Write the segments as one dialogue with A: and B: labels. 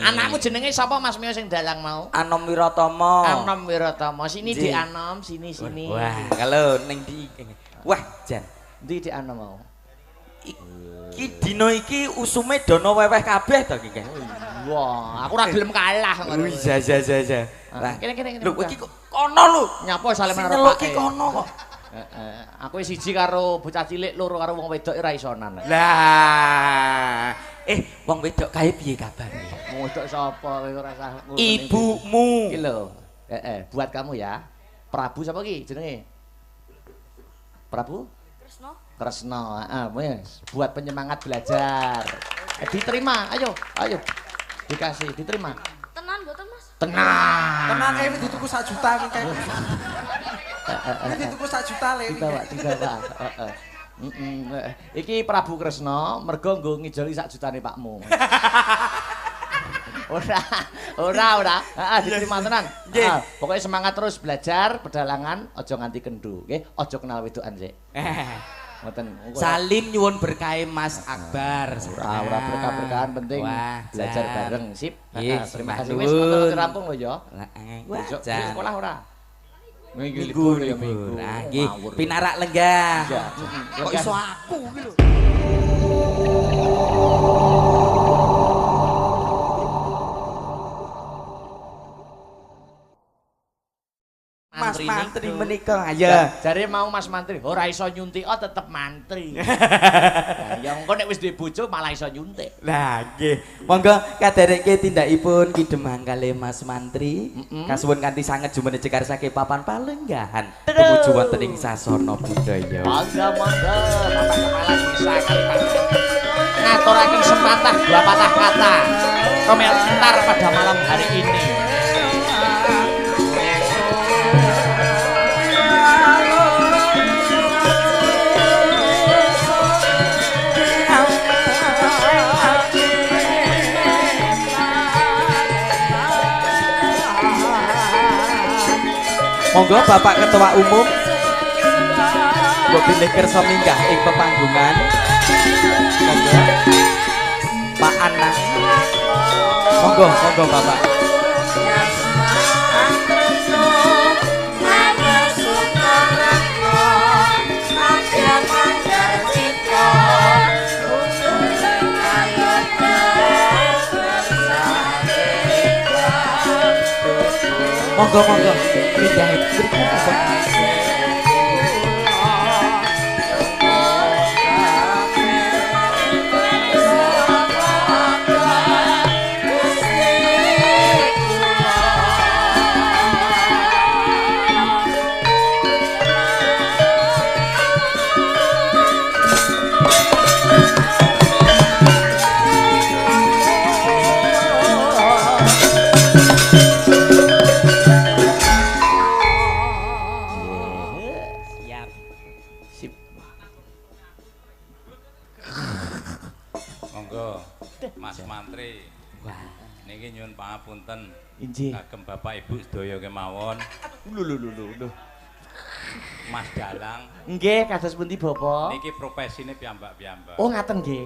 A: Anakmu jenenge sapa Mas Mio sing dalang mau?
B: Anom Wiratama.
A: Anom Wiratama. Sini Dik Anom, sini.
B: Wah, kalau ning ndi? Wah, Jan.
A: Ndi Dik Anom mau?
B: Iki dina iki usume dono weweh kabeh to iki.
A: Wah, aku ora gelem kalah ngono.
B: Iya.
A: Lah, kene.
B: Lho iki kono lho.
A: Nyapa sale menara
B: Pak. Iki kono kok.
A: Aku siji karo bocah cilik, loro karo wong wedok ora isonan.
B: Lah, wong wedok kae piye kabare?
A: Wong wedok sapa kowe ora usah ngono.
B: Ibumu.
A: Iki lho. Buat kamu ya. Prabu sapa ki jenenge? Prabu? Kresna. Wis, buat penyemangat belajar. Diterima, ayo. Dikasih, diterima.
C: Tenan mboten, Mas?
A: Tenang
D: kayak dituku 1 juta kayak. Ini dituku 1 juta le.
A: Tiga, Pak. Iki Prabu Kresna mergo nggo ngijoli 1 jutane pakmu. Ora. Diterima tenan. Pokoknya semangat terus belajar, pedalangan, aja nganti kendu, nggih. Aja kenal wedokan sik. Ngoten.
B: Salim nyuwun berkahe Mas Akbar.
A: Ora berkah-berkahan penting belajar bareng, sip. Terima kasih wis rampung lho ya. Besok sekolah ora? Minggu ya minggu.
B: Nah, nggih, pinarak lenggah. Kok iso aku iki lho. Mas Mantri menika aja.
A: Jare mau Mas Mantri, ora iso nyuntik tetep mantri. Ya engko nek wis duwe bojo malah iso nyuntik.
B: Lah nggih. Monggo kadereke tindakipun kidemang kalih Mas Mantri. Kasuwun kanthi sanget jumeneng cekarsake papan palenggahan tumuju wonten ing sasana budaya.
A: Monggo. Bapak Kepala Desa Kalimantan. Ngaturaken sepatah dua patah kata komentar pada malam hari ini.
B: Monggo Bapak Ketua Umum mbok pilih kersa minggah ing pepanggungan. Monggo Pak Anang. Monggo Bapak. Monggo minggah berikut.
E: Kagem Bapak Ibu sedaya kemawon.
A: Lho.
E: Mas Dalang.
A: Nggih, kados pundi Bapak?
E: Niki profesine piyambak-piyambak.
A: Oh, ngaten nggih.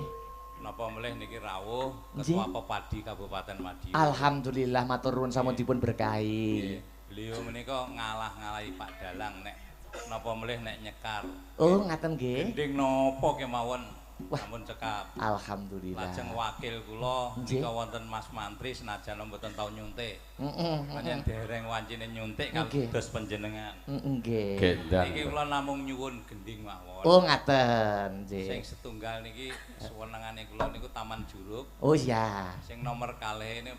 E: Napa melih niki rawuh Ketua Pepadi Kabupaten Madiun.
A: Alhamdulillah matur nuwun sampun dipun berkahi.
E: Beliau menika ngalah-ngalahi Pak Dalang nek napa melih nek nyekar.
A: Oh, ngaten nggih.
E: Gending napa kemawon sampun cekap.
A: Alhamdulillah.
E: Lajeng wakil kula nika wonten Mas Mantri senajan mboten tau nyuntik. Panjen dereng wancine nyuntik kados panjenengan.
A: Nggih.
E: Iki kula namung nyuwun gending mawon.
A: Oh, ngaten, nggih.
E: Sing setunggal niki suwenengane kula niku Taman Juruk.
A: Oh, iya.
E: Sing nomor kalih ini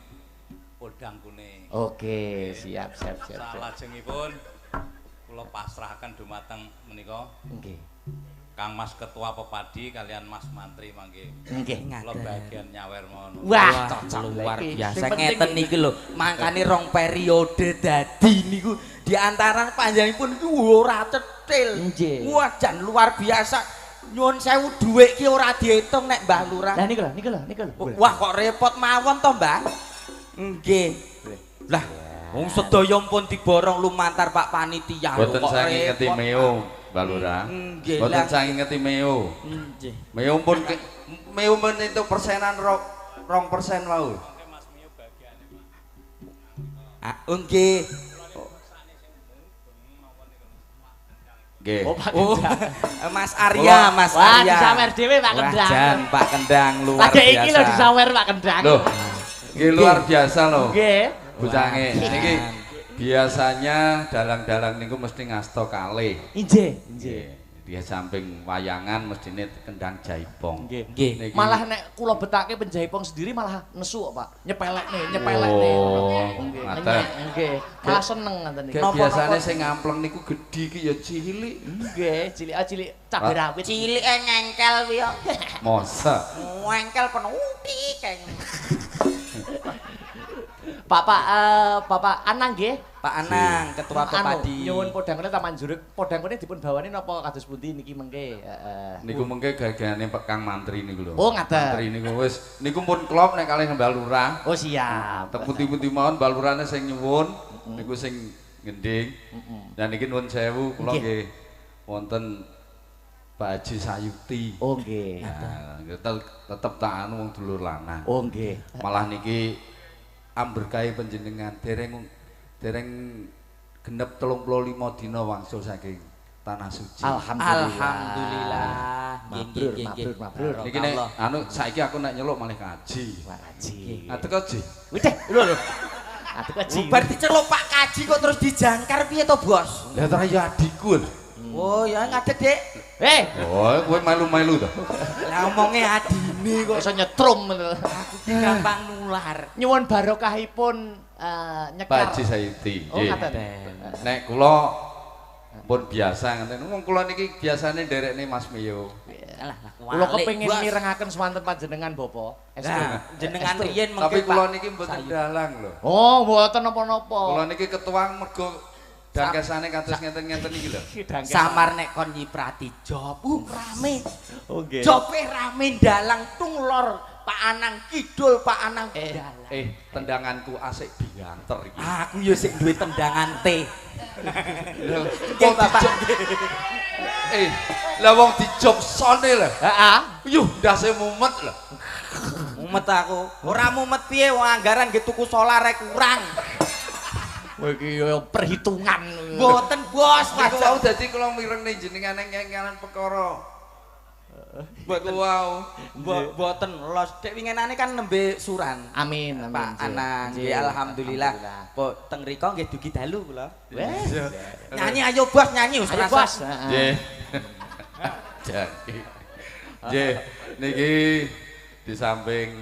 E: Podang Kuning.
A: Oke, siap.
E: Salajengipun kula pasrahaken dumateng menika.
A: Nggih.
E: Kang Mas Ketua Pepadi kalian Mas Mantri mangke.
A: Nggih,
E: kula bagian nyawer mawon.
A: Wah, cocok
B: luar biasa ngeten niki lho. Mangkane 2 periode dadi niku di antara panjenenganipun iki ora cetil. Wah, jan luar biasa. Nyuwun sewu dhuwit ki ora diitung nek Mbah Lurah.
A: Lah niku lho.
B: Wah, kok repot mawon to, Mbah? Nggih. Lah, wong sedaya pun diborong lumantar Pak Panitia.
F: Boten saking ngeti meo, Mbak Lurah. Boten saking ngeti meo. Nggih. Meo pun itu persenan 2% wau.
B: Nggih.
F: Nggih.
B: Oh, Mas Arya, Mas Arya.
A: Wah, disawer dhewe Pak Kendang.
B: Wajan Pak Kendang luar
A: Lagi
B: biasa.
A: iki lho disawer Pak Kendang.
F: Loh. Nggih luar biasa loh.
A: Nggih.
F: Bucange niki biasanya dalang-dalang niku mesti ngasta kalih.
A: Injih,
F: Nggih. Dia samping wayangan mestine kendang jaipong.
A: Nggih. Malah nek kula betake penjaipong sendiri malah nesu kok, Pak. Nyepelekne.
F: Oh, ngaten.
A: Nggih. Malah seneng ngoten iki.
F: Biasane sing ngampleng niku gedhi iki ya cilik.
A: Nggih, cilik cabai rawit.
B: Cilike ngengkel kuwi yo.
F: Masa.
B: Ngengkel penuti keng.
A: Bapak Anang nggih.
B: Pak Anang, ketua Pepadi.
A: Nyuwun podangane Taman Juruk. Podangane dipun bawani napa kados pundi niki mengke?
F: Niku mengke gagahane Kang Mantri niku lho.
A: Oh, ngaten.
F: Mantri niku wis niku pun klop nek kalih Mbak Lurah.
A: Oh, siap.
F: Tek pundi-pundi mawon Mbak Lurahne sing nyuwun niku sing ngending. Dan niki nuwun sewu kula nggih wonten Pak Haji Sayuti.
A: Oh, nggih.
F: Nah, tetep tak anu wong dulur lanang.
A: Oh, nggih.
F: Malah niki amberkahi panjenengan dereng genep 35 dina wangsul saking tanah suci.
B: Alhamdulillah.
A: Mabrur.
F: Niki nek anu saiki aku nek nyeluk malih kaji.
A: Kaji.
F: Atek kaji.
A: Widih, lho. Atek kaji.
B: Berarti celuk Pak Kaji kok terus dijangkar piye to, Bos?
F: Lah ta ya adikku lho.
B: Oh, ya ngadeg, Dik.
F: Oh, kowe melu-melu to.
B: Lah omonge adine kok
A: Iso nyetrum.
B: gampang nular.
A: Nyuwun barokahipun nyekar.
F: Pak Haji Sayuti.
A: Oh, ngaten.
F: Nek kula pun biasa ngeten. Wong kula niki biasane nderekne Mas Miyo.
B: Alah,
A: Kula kepengin mirengaken swanten panjenengan Bapak.
B: Nah, jenengan riyen
F: Tapi
B: mengke
F: kula
B: Pak.
F: niki mboten dalang lho.
A: Oh, mboten napa-napa.
F: Kula niki ketua mergo dangkesane kados ngenten-ngenten iki lho.
B: Samar nek kon nyiprati job, rame.
A: Oh, nggih.
B: Jope rame dalang tung lor Pak Anang kidul, Pak Anang dalang.
F: Tendanganku asik bianter iki.
B: Aku ya sik duwe tendangan T.
F: Wong Bapak. Lah wong dijob sone lho.
A: Heeh.
F: Yuh, ndase mumet lho.
B: Mumet aku. Ora mumet piye wong anggaran nggih tuku solar kurang.
A: Kowe iki yo perhitungan.
B: Mboten, Bos.
F: Niku wau dadi kula mirengne jenengan ngengenan perkara. Niku wau.
B: Mboten los. Dek winginane kan nembe suran.
A: Amin.
B: Pak Anang, nggih alhamdulillah. Po teng rika nggih dugi dalu kula.
A: Wes.
B: Nyanyi ayo Bos, nyanyi wis
A: Ayo
B: rasa.
A: Bos.
F: Nggih. Jadi. Nggih, niki di samping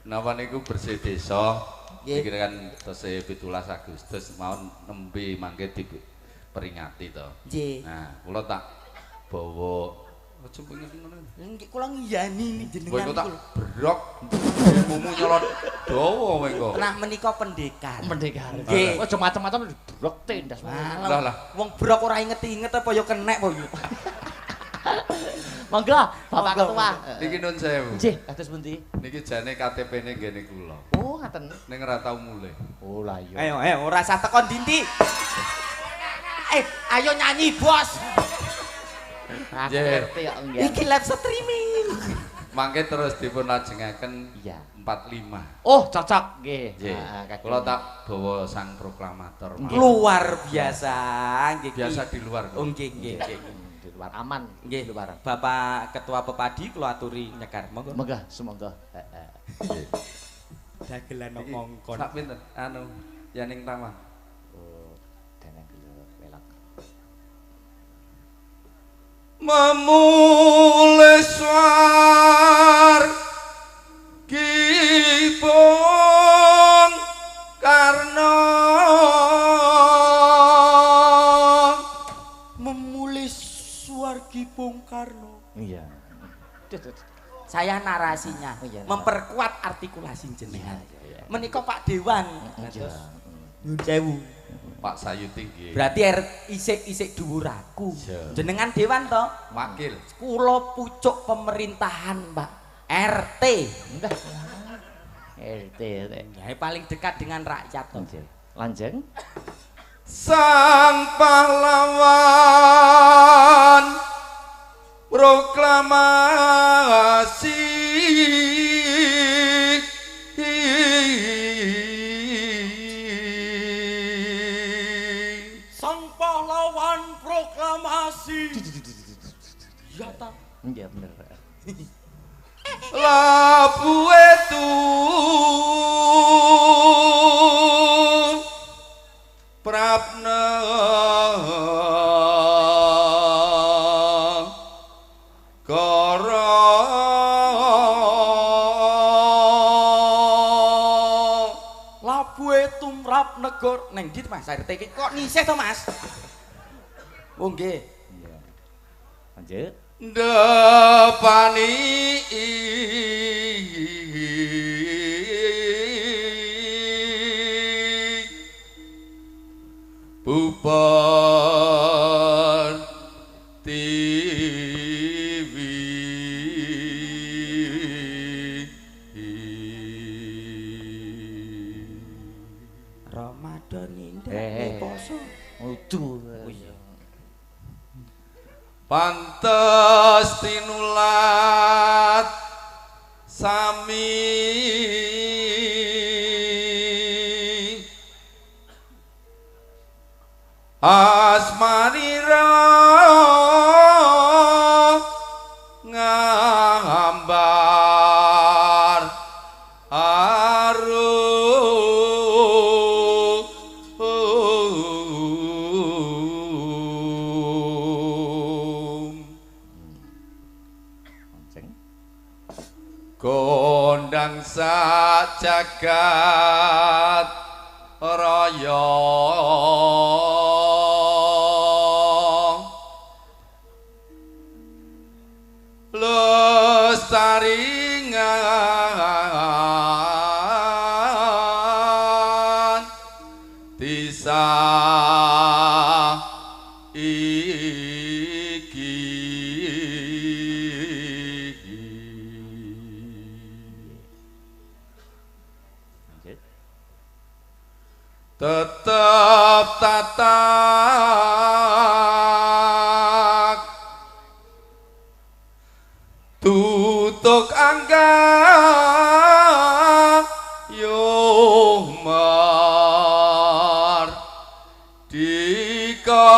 F: napa niku bersih desa. Iki kan tesih 17 Agustus mau nembe mangke diperingati to.
B: Nggih.
F: Nah, kula tak bawa aja pengen ngono.
B: Nggih kula ngiyani
F: Kowe
B: jenengan
F: tak
B: kula.
F: brok mumu nyolot dawa kowe kok.
B: Nah menika pendekar.
A: Pendekar.
B: Nggih.
A: Aja macam-macam brok tendas.
F: Lah.
B: Wong brok ora inget-inget apa ya kenek apa yo.
A: Monggo, Bapak Ketua.
F: Niki nun sewu.
A: Nggih, kados pundi?
F: Niki jane KTP-ne nggene kula.
A: Oh, ngaten.
F: Ning ora tau mulih.
A: Oh, lah iya.
B: Ayo ora usah tekon dinti. Ayo nyanyi Bos.
A: Aku
F: Nggih.
A: ngerti kok nggih.
B: Iki live streaming.
F: Mangke terus dipun lajengaken
A: Iya.
F: 45.
A: Oh, cocok nggih.
F: Nggih. Kula tak bawa sang proklamator.
B: Luar biasa nggih.
F: Biasa di luar.
B: Oh nggih nggih.
A: Di luar aman.
B: Nggih,
A: Di luar.
B: Bapak Ketua Pepadi kula aturi nyekar. Monggo.
A: Semoga, semoga.
F: Nggih.
B: Dagelan
F: Iki
B: ngongkon.
F: sak pinten? Anu, Yaning Taman.
A: Oh, deneng welak.
F: Memulai suar kipung karena
B: Memulai suargi Bung Karno.
A: Iya.
B: Saya narasinya
A: Oh, iya,
B: memperkuat artikulasi jenengan.
A: Iya.
B: Menika Pak Dewan.
A: Iya.
B: Nyun sewu.
F: Pak Sayuti nggih.
B: Berarti isik-isik dhuwur aku.
F: Iya.
B: Jenengan Dewan to?
F: Wakil.
B: Kula pucuk pemerintahan, Pak. RT.
A: Enggak. RT.
B: Ya, paling dekat dengan rakyat to.
A: Lanjeng.
F: Sang pahlawan proklamasi
B: proklamasi. Iya ta?
A: Iya bener.
F: Labu itu prapna kara
B: labu itu mrap negor neng ndi Mas RT iki kok nisih to Mas? Oh nggih.
A: Iya. Lanjut.
F: Depani bubar TV
B: Ramadan indah poso.
A: Udu.
F: Pantes tinulat sami asmarira ngambar kondang sak jagat raya lestaringan disa tetap tatak tutuk angga yomar dika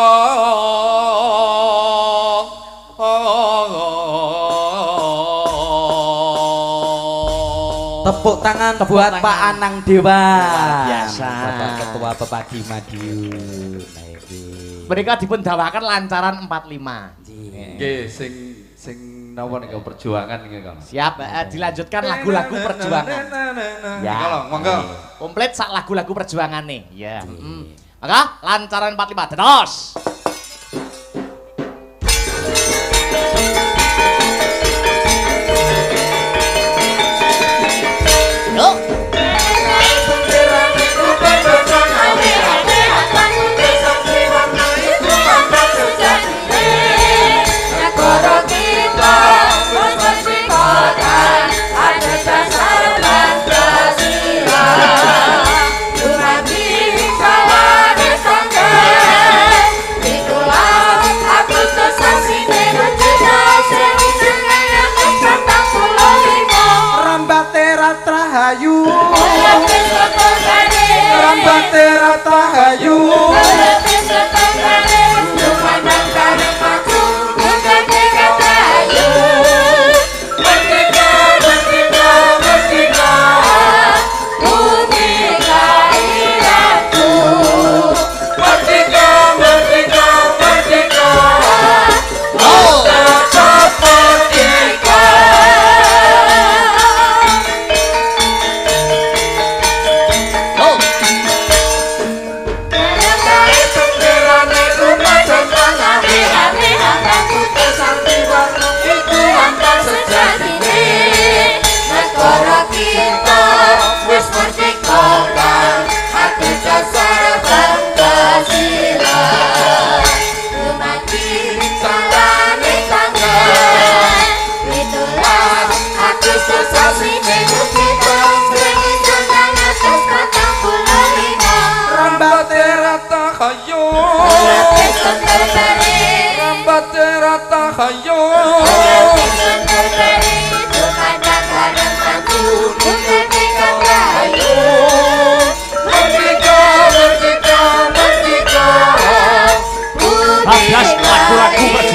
B: Tepuk tangan buat Pak Anang Dewa.
A: Biasa.
B: Bapak Ketua Pepadi Madiun.
A: Mereka dipun dawakan lancaran 45.
F: Nggih, sing napa niku perjuangan niku Kang.
A: Siap, dilanjutkan lagu-lagu perjuangan.
F: Ya, kalau monggo.
A: Komplit sak lagu-lagu perjuangan nih. Ya. Maka lancaran 45 terus.
D: Rahayu Rambate Ratahayu lagu-lagu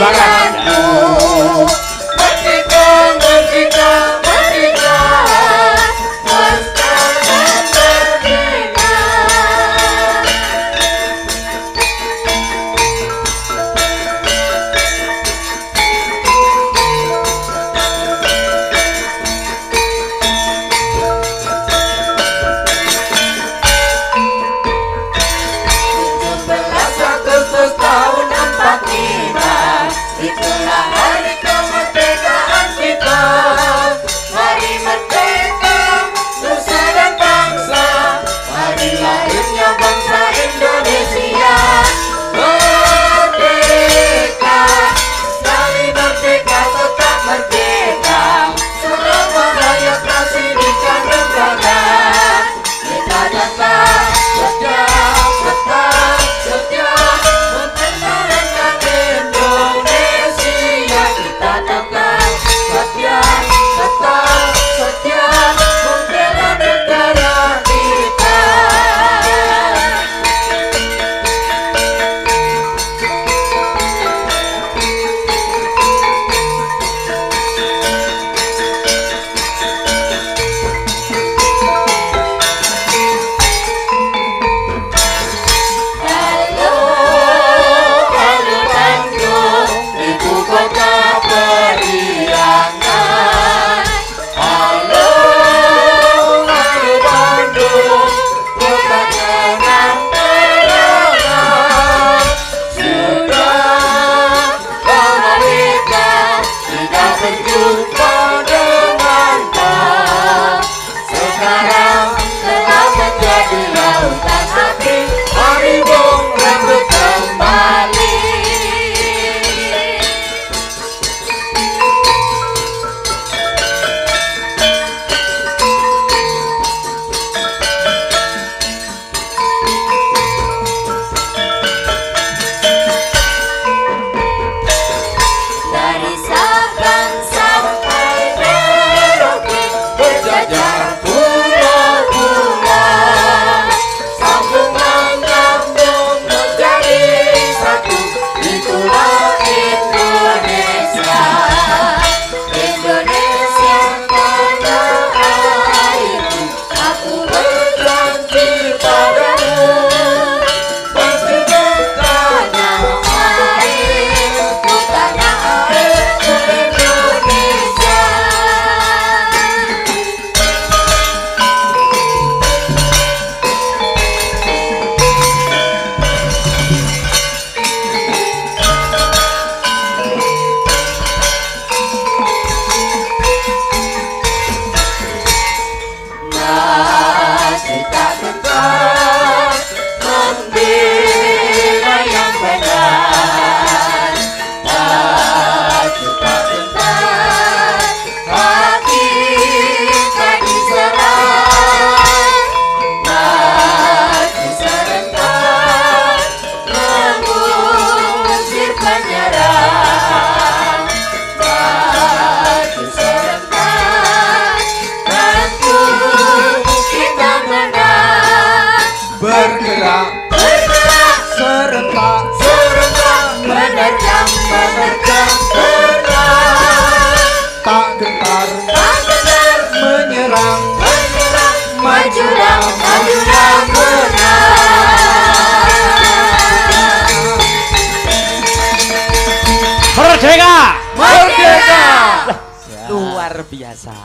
C: maju yang benar.
A: Merdeka!
C: Merdeka!
B: Luar biasa.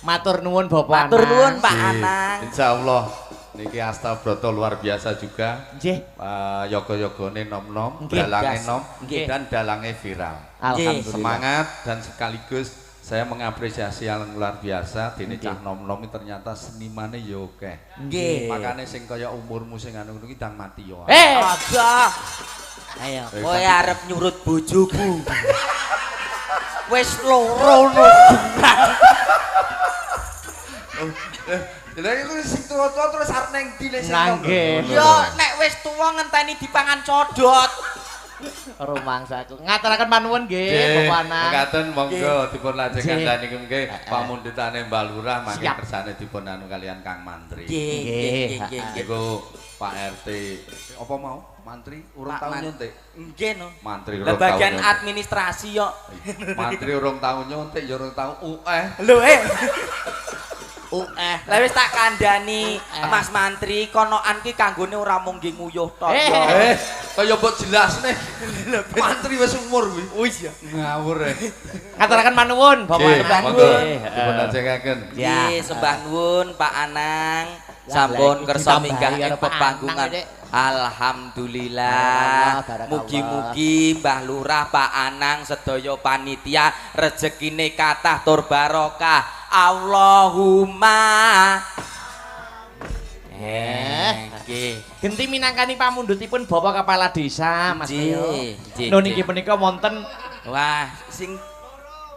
A: Matur nuwun Bapak.
B: Matur nuwun Pak Anang.
F: Insyaallah niki Astabrata luar biasa juga.
A: Nggih.
F: Yoga-yogane nom-nom,
A: Nggih,
F: dalange
B: gas.
F: nom
B: Nggih.
F: dan dalange viral.
A: Alhamdulillah.
F: Semangat dan sekaligus saya mengapresiasi yang luar biasa dene cah nom-nom ternyata senimane ya akeh.
B: Nggih.
F: Makane sing kaya umurmu sing anu iki ndang mati yo.
B: Aja. Ayo, kowe arep nyurut bojoku. Wis loro no.
F: Lha iku sing tuwa-tuwa terus arep nang ndi lek sing
A: Nangge.
B: Yo nek wis tuwa ngenteni dipangan codot.
A: Rumangsaku. Ngaturaken panuwun nggih Bapak Anang.
F: Mekaten monggo dipun lajengaken
A: Nggih.
F: niki mengke pamundhutane Mbah Lurah mangke
A: Siap.
F: kersane dipun anu kalian Kang Mantri.
B: Nggih.
F: Iku Pak RT apa mau? Mantri urung tau nyuntik.
B: Nggih no.
F: Mantri
B: Lah
F: urung tau.
B: bagian
F: nyuntik.
B: administrasi yo.
F: Mantri urung tau nyuntik ya urung tau
B: Lho Lah wis tak kandhani Mas Mantri konoan ki kanggone ora mung nggih nguyuh tok yo.
F: Kaya mbok jelasne. Mantri wis umur kuwi.
B: Wis ya.
F: Ngawur e.
A: Ngaturaken panuwun Bapak
F: Nggih,
A: Anang.
F: monggo
A: Nggih.
F: dipun lajengaken.
B: Nggih, sembah nuwun Pak Anang. Sampun
A: lah,
B: kersa
A: ditambahi
B: minggah ing
A: karo Pak
B: pepanggungan.
A: Anang, Dek.
B: Alhamdulillah.
A: Barakallah.
B: Mugi-mugi Mbah Lurah Pak Anang sedaya panitia rezekine kathah tur barokah. Allahumma. Nggih.
A: Genti minangkani pamundhutipun Bapak Kepala Desa Mas Tio.
B: Nggih.
A: Lho niki menika wonten
B: Wah, sing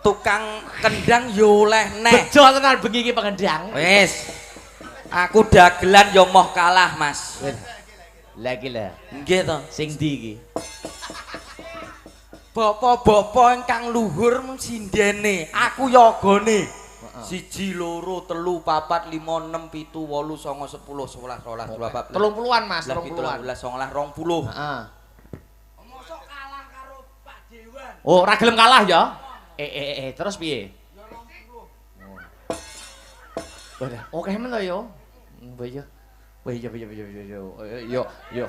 B: tukang kendang yo oleh neh.
A: bejo tenan bengi iki pengendang.
B: Wis. Aku dagelan yo moh kalah, Mas.
A: Lah iki lho.
B: Nggih to.
A: Sing ndi iki?
B: Bapak-bapak ingkang luhur sindene, aku yogane. 1 2 3 4 5 6 7 8 9 10 11 12 13 14
A: 30-an Mas,
B: 30-an
A: 30-an.
B: 19 20.
A: Heeh.
B: Mosok kalah karo Pak Dewan.
A: Oh, ora gelem kalah ya? Terus piye? Wadah, oke men to yo. Mbah yo. Wah iya. Yo. Yo.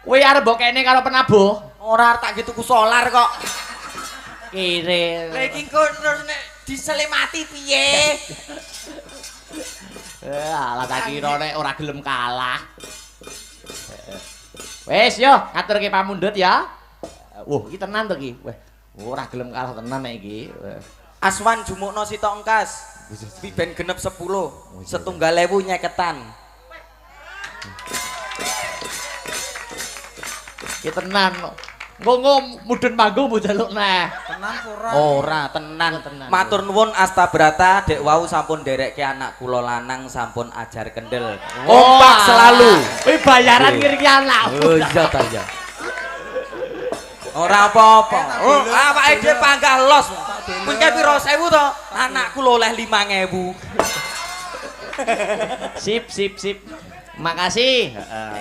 A: Kowe arep mbok kene karo penabuh?
B: Ora tak gitu ku solar kok.
A: Kire.
B: Lah iki kok terus nek diselimati piye?
A: Alah tak kira nek ora gelem kalah. Wes yo, ngaturke pamundhut ya. Wah, iki tenan to iki. Wah, ora gelem kalah tenan nek iki.
B: Aswan jumukno sitok engkas. Piben genep 10. Setunggal ewu nyeketan.
A: Iki tenan. Engko mudhun panggung mbok jaluk neh.
D: Tenan ora?
B: Ora tenan. Matur nuwun Astabrata dek wau sampun nderekke anak kula lanang sampun ajar kendel. Kompak selalu.
A: Kuwi bayaran ngiriki anak.
B: Oh iya ta ya. Ora apa-apa. Oh, awake dhewe panggah los. Mengke pira 1000 to? Anakku lho oleh 5000.
A: Sip. Makasih.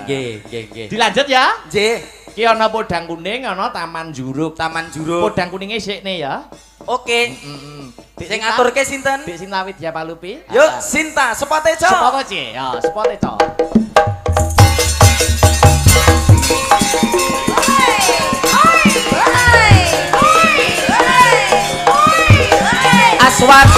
B: Nggih.
A: Dilanjut ya.
B: Nggih.
A: Ki ana podang kuning, ana taman juruk.
B: Taman Juruk.
A: Podang kuninge sikne ya.
B: Oke. Sing ngaturke sinten?
A: Dek Sinta Widya Palupi.
B: Yuk, Sinta, sepote co.
A: Sepote C. Ya, sepote co.
B: Aswat.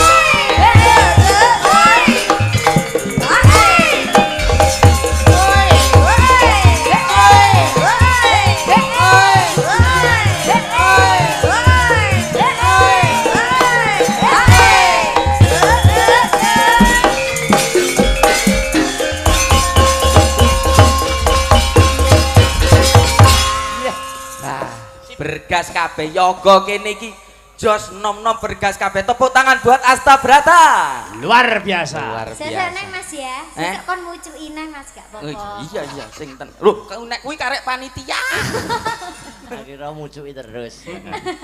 B: Bergas kabeh yoga kene iki jos nom-nom bergas kabeh. Tepuk tangan buat Astabrata.
A: Luar biasa.
B: Luar
C: Saya
B: biasa.
C: Mas ya. Sesuk kon mucuki nang Mas gak
B: Oh,
C: apa-apa.
B: iya sing ten. Loh, nek kuwi karek panitia.
A: Akhirnya mucuki terus.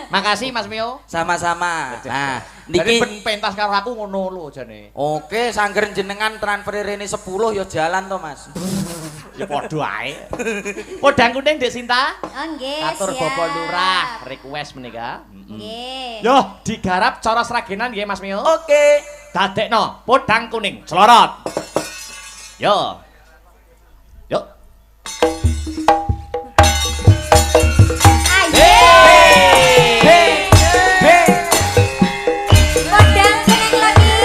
A: Makasih Mas Mio.
B: Sama-sama. Nah,
A: Jadi
B: niki
A: ben pentas karo aku ngono lho jane.
B: oke, sangger jenengan transfer rene 10 ya jalan to, Mas.
A: Ya padha ae. Podang kuning Dek Sinta.
C: Oh nggih.
A: Atur
C: siap.
A: Bapak Lurah request menika.
C: Nggih.
A: Yo digarap cara sragenan nggih Mas Mio.
B: Oke.
A: Dadekno podang kuning celorot. Yo. Yo.
C: Podang kuning lagi.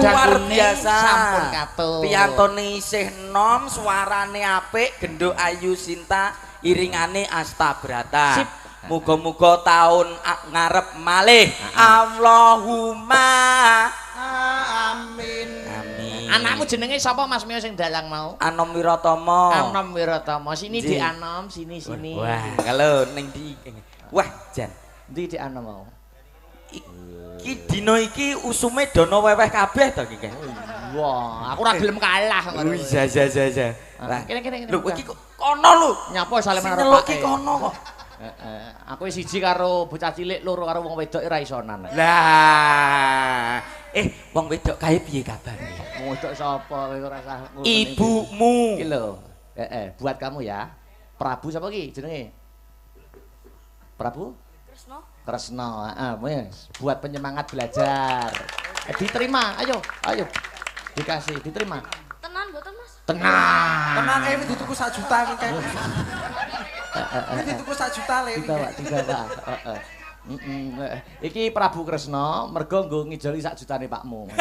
B: luar biasa.
A: Sampun katut.
B: Piyantone isih nom, suarane apik, gendho ayu Sinta, iringane Astabrata.
A: Sip.
B: Muga-muga taun ngarep malih. Allahumma
D: Amin.
B: amin.
A: Anakmu jenenge sapa Mas Mio sing dalang mau?
B: Anom Wiratama.
A: Anom Wiratama. Sini Dik Anom, sini.
B: Wah, kalau ning ndi? Wah, Jan.
A: Ndi Dik Anom mau?
B: Iki dina iki usume dono weweh kabeh to iki.
A: Wah, aku ora gelem kalah ngono.
B: Iya. Lah,
A: kene.
B: lho iki kono lho.
A: Nyapa sale menara
B: Nyeluk iki kono kok.
A: Aku siji karo bocah cilik, loro karo wong wedok ora isonan.
B: Lah, wong wedok kae piye kabare?
A: Wong wedok sapa kowe ora usah ngono.
B: Ibumu.
A: Iki lho. Buat kamu ya. Prabu sapa ki jenenge? Prabu? Kresna, wes buat penyemangat belajar. Diterima, ayo. Dikasih, diterima.
C: Tenan mboten Mas?
A: Tenang.
D: Tenang ini dituku 1 juta iki kae. Ini dituku 1 juta le.
A: Tiga, Pak. Iki Prabu Kresna mergo nggo ngijoli 1 jutane pakmu.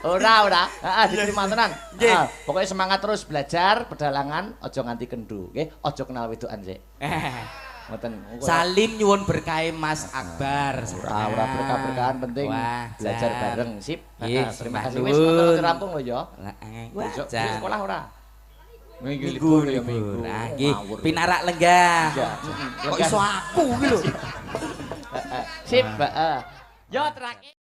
A: Ora. Diterima tenan. Pokoknya semangat terus belajar, pedalangan, aja nganti kendu, nggih. Aja kenal wedokan sik. Ngoten.
B: Salim nyuwun berkahe Mas Akbar.
A: Ora berkah-berkahan penting belajar bareng, sip. Terima kasih wis rampung lho ya. Besok sekolah ora? Minggu ya minggu.
B: Nah, nggih, pinarak lenggah. Kok iso aku iki lho.
A: Sip, heeh. Yo terakhir